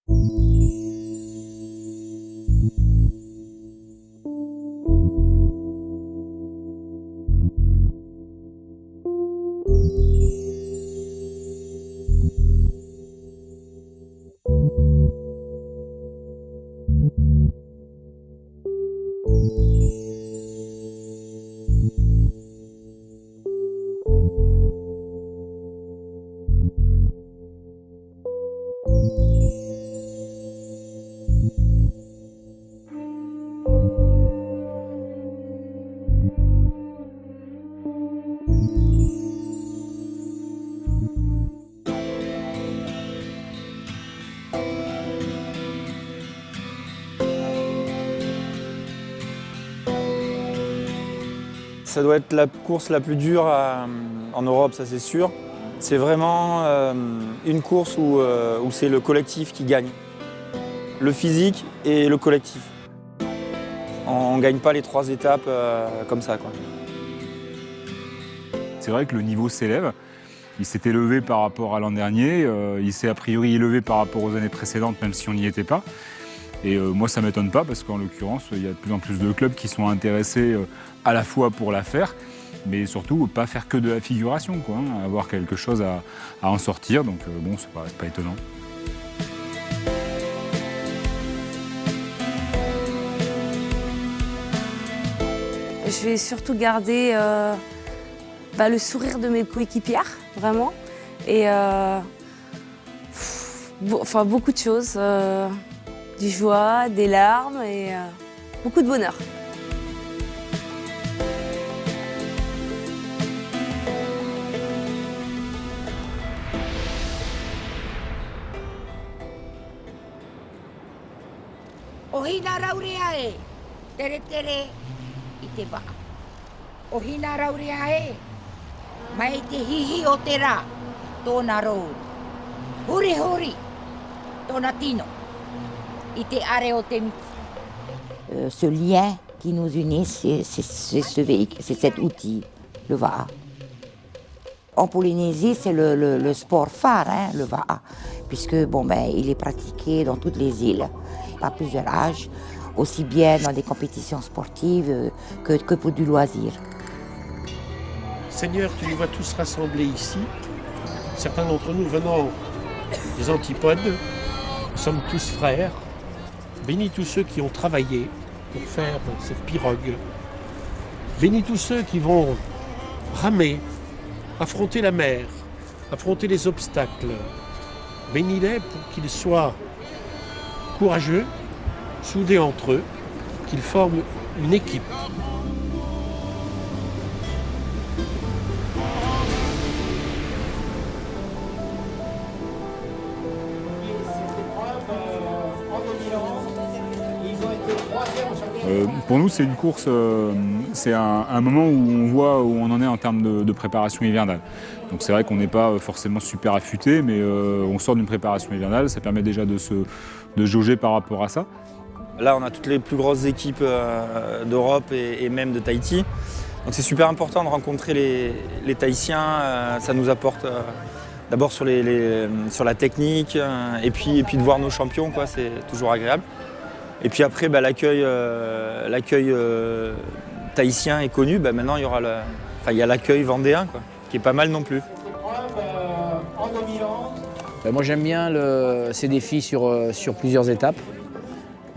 Ça doit être la course la plus dure en Europe, ça c'est sûr. C'est vraiment une course où c'est le collectif qui gagne. Le physique et le collectif. On ne gagne pas les 3 étapes comme ça, quoi. C'est vrai que le niveau s'élève. Il s'est élevé par rapport à l'an dernier. Il s'est a priori élevé par rapport aux années précédentes, même si on n'y était pas. Et moi, ça ne m'étonne pas parce qu'en l'occurrence, il y a de plus en plus de clubs qui sont intéressés à la fois pour la faire, mais surtout pas faire que de la figuration, quoi, hein, avoir quelque chose à en sortir. Donc bon, ça paraît pas étonnant. Je vais surtout garder le sourire de mes coéquipières, vraiment. Et beaucoup de choses. Du joie, des larmes et beaucoup de bonheur. Ohina raurea e, tere tere I te waka. Ohina raurea e, mai te hihi o te rā, tōna rou. Huri huri, tōna tino. Ce lien qui nous unit, c'est ce véhicule, c'est cet outil, le Va'a. En Polynésie, c'est le sport phare, hein, le Va'a, puisque il est pratiqué dans toutes les îles, à plusieurs âges, aussi bien dans des compétitions sportives que pour du loisir. Seigneur, tu nous vois tous rassemblés ici, certains d'entre nous venant des antipodes, nous sommes tous frères. Bénis tous ceux qui ont travaillé pour faire cette pirogue. Bénis tous ceux qui vont ramer, affronter la mer, affronter les obstacles. Bénis-les pour qu'ils soient courageux, soudés entre eux, qu'ils forment une équipe. Pour nous, c'est une course, c'est un moment où on voit où on en est en termes de préparation hivernale. Donc c'est vrai qu'on n'est pas forcément super affûté, mais on sort d'une préparation hivernale, ça permet déjà de jauger par rapport à ça. Là, on a toutes les plus grosses équipes d'Europe et même de Tahiti. Donc c'est super important de rencontrer les Tahitiens, ça nous apporte d'abord sur la technique et puis de voir nos champions, quoi, c'est toujours agréable. Et puis après, l'accueil tahitien est connu. Maintenant, il y a l'accueil vendéen, quoi, qui est pas mal non plus. Moi, j'aime bien ces défis sur plusieurs étapes.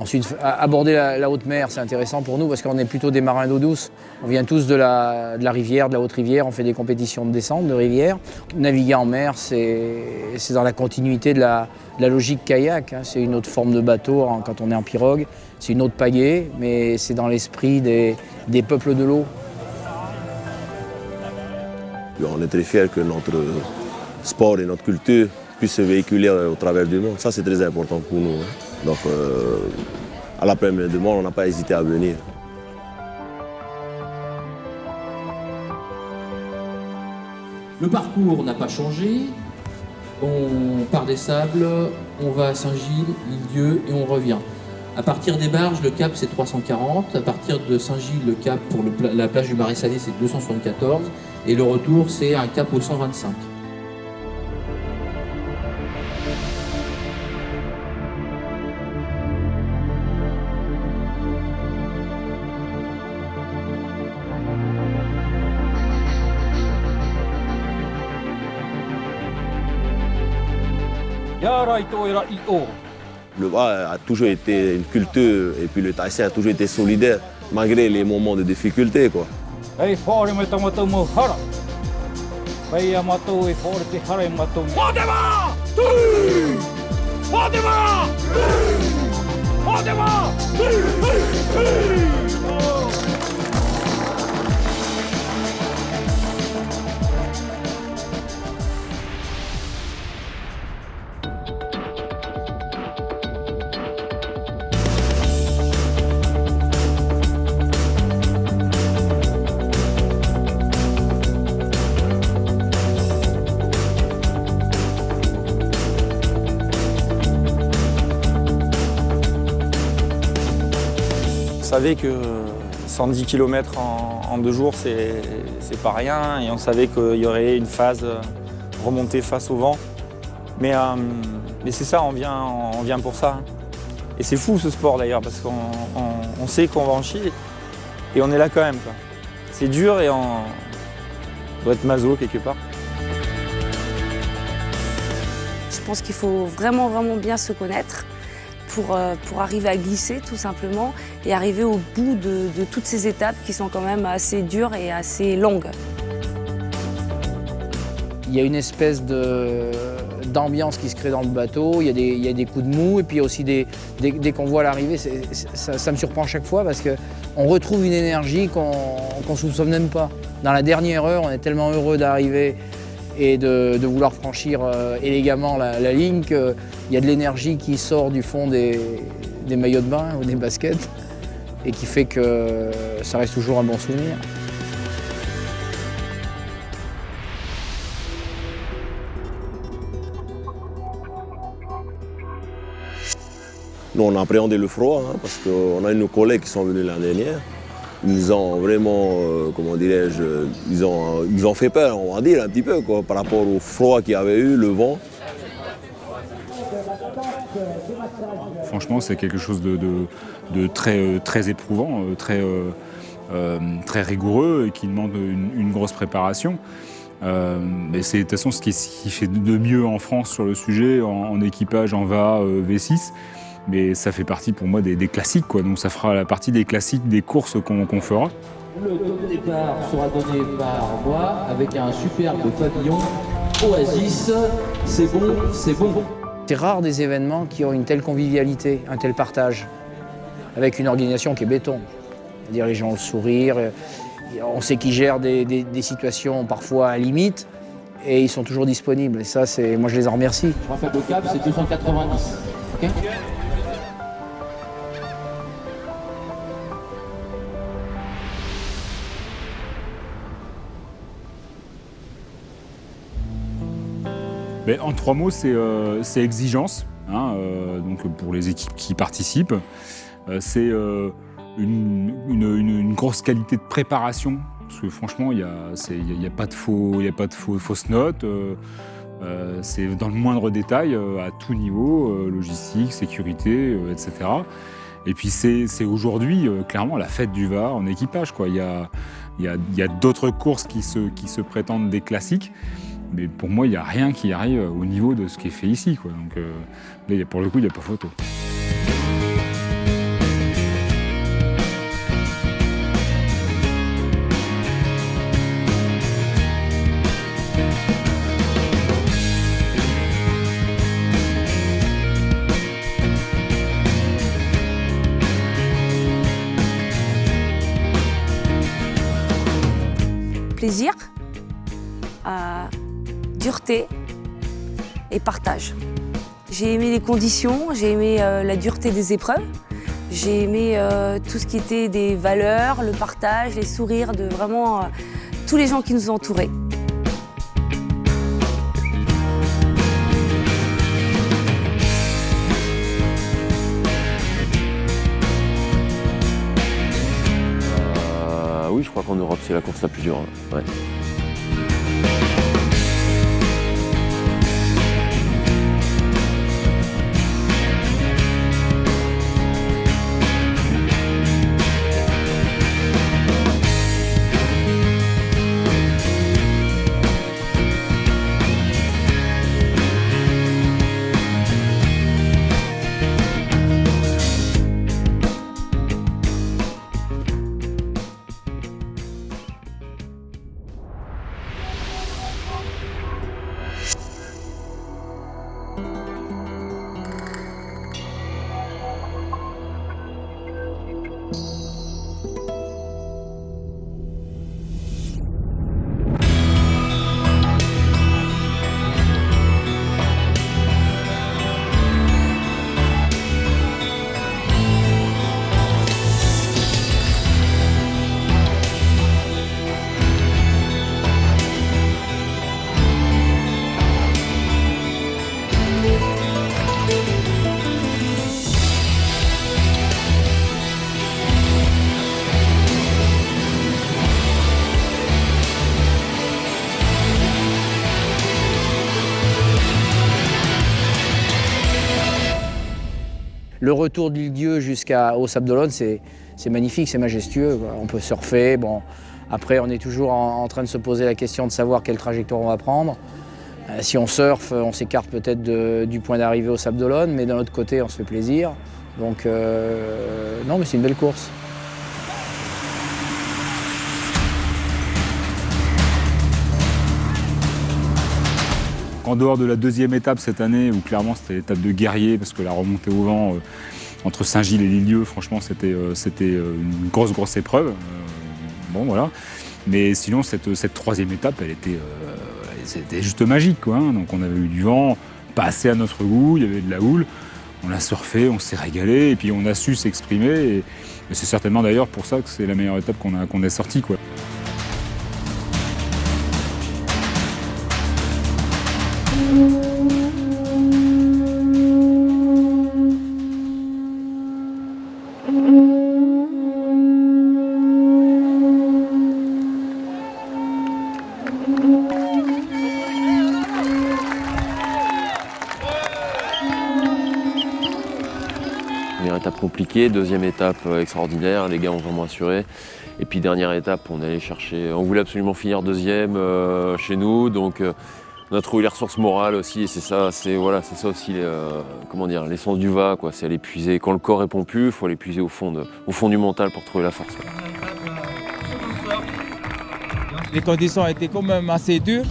Ensuite, aborder la haute mer, c'est intéressant pour nous parce qu'on est plutôt des marins d'eau douce. On vient tous de la rivière, de la haute rivière, on fait des compétitions de descente de rivière. Naviguer en mer, c'est dans la continuité de la logique kayak, hein. C'est une autre forme de bateau quand on est en pirogue. C'est une autre pagaie, mais c'est dans l'esprit des peuples de l'eau. On est très fiers que notre sport et notre culture puissent se véhiculer au travers du monde. Ça, c'est très important pour nous, hein. Donc, à la première demande, on n'a pas hésité à venir. Le parcours n'a pas changé. On part des Sables, on va à Saint-Gilles, l'Île-Dieu et on revient. À partir des Barges, le cap c'est 340. À partir de Saint-Gilles, le cap pour la plage du Marais Salé c'est 274. Et le retour c'est un cap au 125. Le VA a toujours été une culture et puis le Tahitien a toujours été solidaire malgré les moments de difficulté, quoi. On savait que 110 km en 2 jours, c'est pas rien. Et on savait qu'il y aurait une phase remontée face au vent. Mais c'est ça, on vient pour ça. Et c'est fou ce sport d'ailleurs, parce qu'on sait qu'on va en chier. Et on est là quand même, quoi. C'est dur et on doit être maso quelque part. Je pense qu'il faut vraiment bien se connaître pour arriver à glisser tout simplement et arriver au bout de toutes ces étapes qui sont quand même assez dures et assez longues. Il y a une espèce d'ambiance qui se crée dans le bateau, il y a des coups de mou et puis aussi dès qu'on voit l'arrivée, ça me surprend chaque fois parce qu'on retrouve une énergie qu'on ne soupçonne même pas. Dans la dernière heure, on est tellement heureux d'arriver et de vouloir franchir élégamment la ligne qu'il y a de l'énergie qui sort du fond des maillots de bain ou des baskets et qui fait que ça reste toujours un bon souvenir. Nous, on a appréhendé le froid hein, parce qu'on a nos collègues qui sont venus l'année dernière. Ils ont vraiment, comment dirais-je, ils ont fait peur, on va dire, un petit peu, quoi, par rapport au froid qu'il y avait eu, le vent. Franchement, c'est quelque chose de très éprouvant, très rigoureux et qui demande une grosse préparation. Mais c'est de toute façon ce qui fait de mieux en France sur le sujet, en équipage, en VA, V6. Mais ça fait partie pour moi des classiques, quoi. Donc ça fera la partie des classiques des courses qu'on fera. Le top départ sera donné par moi avec un superbe pavillon Oasis. C'est bon, c'est bon. C'est rare des événements qui ont une telle convivialité, un tel partage, avec une organisation qui est béton. C'est-à-dire les gens ont le sourire, on sait qu'ils gèrent des situations parfois à limite et ils sont toujours disponibles. Et ça, moi je les en remercie. Je rappelle le cap, c'est 290. Okay. Mais en 3 mots, c'est exigence, hein, donc pour les équipes qui participent. C'est une grosse qualité de préparation, parce que franchement, il n'y a pas de fausses notes. C'est dans le moindre détail, à tout niveau, logistique, sécurité, etc. Et puis c'est aujourd'hui, clairement, la fête du VA en équipage, quoi. Il y a d'autres courses qui se prétendent des classiques. Mais pour moi, il n'y a rien qui arrive au niveau de ce qui est fait ici, quoi. Donc là, pour le coup, il n'y a pas photo. Plaisir, dureté et partage. J'ai aimé les conditions, j'ai aimé la dureté des épreuves, j'ai aimé tout ce qui était des valeurs, le partage, les sourires de vraiment tous les gens qui nous entouraient. Oui, je crois qu'en Europe, c'est la course la plus dure. Ouais. Le retour de l'Île-Dieu jusqu'au Sable d'Olonne, c'est magnifique, c'est majestueux, quoi. On peut surfer. Bon. Après, on est toujours en train de se poser la question de savoir quelle trajectoire on va prendre. Si on surfe, on s'écarte peut-être du point d'arrivée au Sable d'Olonne, mais d'un autre côté, on se fait plaisir. Donc, non, mais c'est une belle course. En dehors de la deuxième étape cette année, où clairement c'était l'étape de guerrier, parce que la remontée au vent entre Saint-Gilles et l'Île-Dieu, franchement, c'était une grosse épreuve. Bon, voilà. Mais sinon, cette troisième étape, c'était juste magique, quoi, hein. Donc on avait eu du vent, pas assez à notre goût, il y avait de la houle. On a surfé, on s'est régalé, et puis on a su s'exprimer. Et c'est certainement d'ailleurs pour ça que c'est la meilleure étape qu'on a sortie, quoi. Première étape compliquée, deuxième étape extraordinaire, les gars ont vraiment assuré. Et puis dernière étape, on voulait absolument finir deuxième chez nous, donc on a trouvé les ressources morales aussi, et c'est ça aussi l'essence du VA, quoi. C'est aller puiser, quand le corps répond plus, il faut aller puiser au fond du mental pour trouver la force. Les conditions étaient quand même assez dures.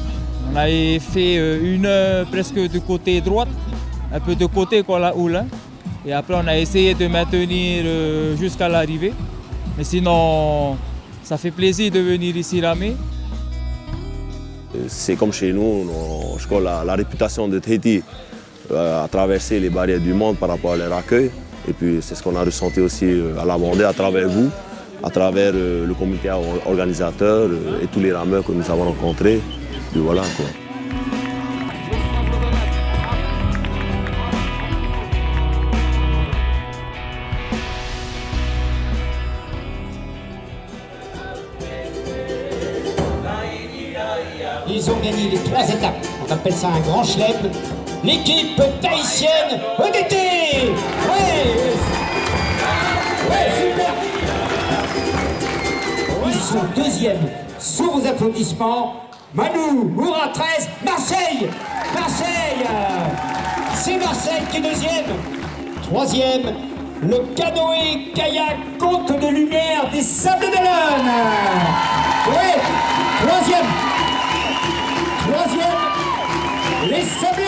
On avait fait une heure presque de côté droite, un peu de côté quand la houle. Et après, on a essayé de maintenir jusqu'à l'arrivée. Mais sinon, ça fait plaisir de venir ici ramer. C'est comme chez nous, je crois la réputation de Tahiti a traversé les barrières du monde par rapport à leur accueil. Et puis c'est ce qu'on a ressenti aussi à la Vendée à travers vous, à travers le comité organisateur et tous les rameurs que nous avons rencontrés. Et voilà, quoi. Ils ont gagné les 3 étapes. On appelle ça un grand chelem. L'équipe tahitienne EDT. Ouais, super. Ils sont deuxièmes. Sous vos applaudissements, Manu, Moura 13, Marseille. C'est Marseille qui est deuxième. Troisième, le canoë-kayak Côte de Lumière des Sables d'Olonne. Ouais, troisième, les Sables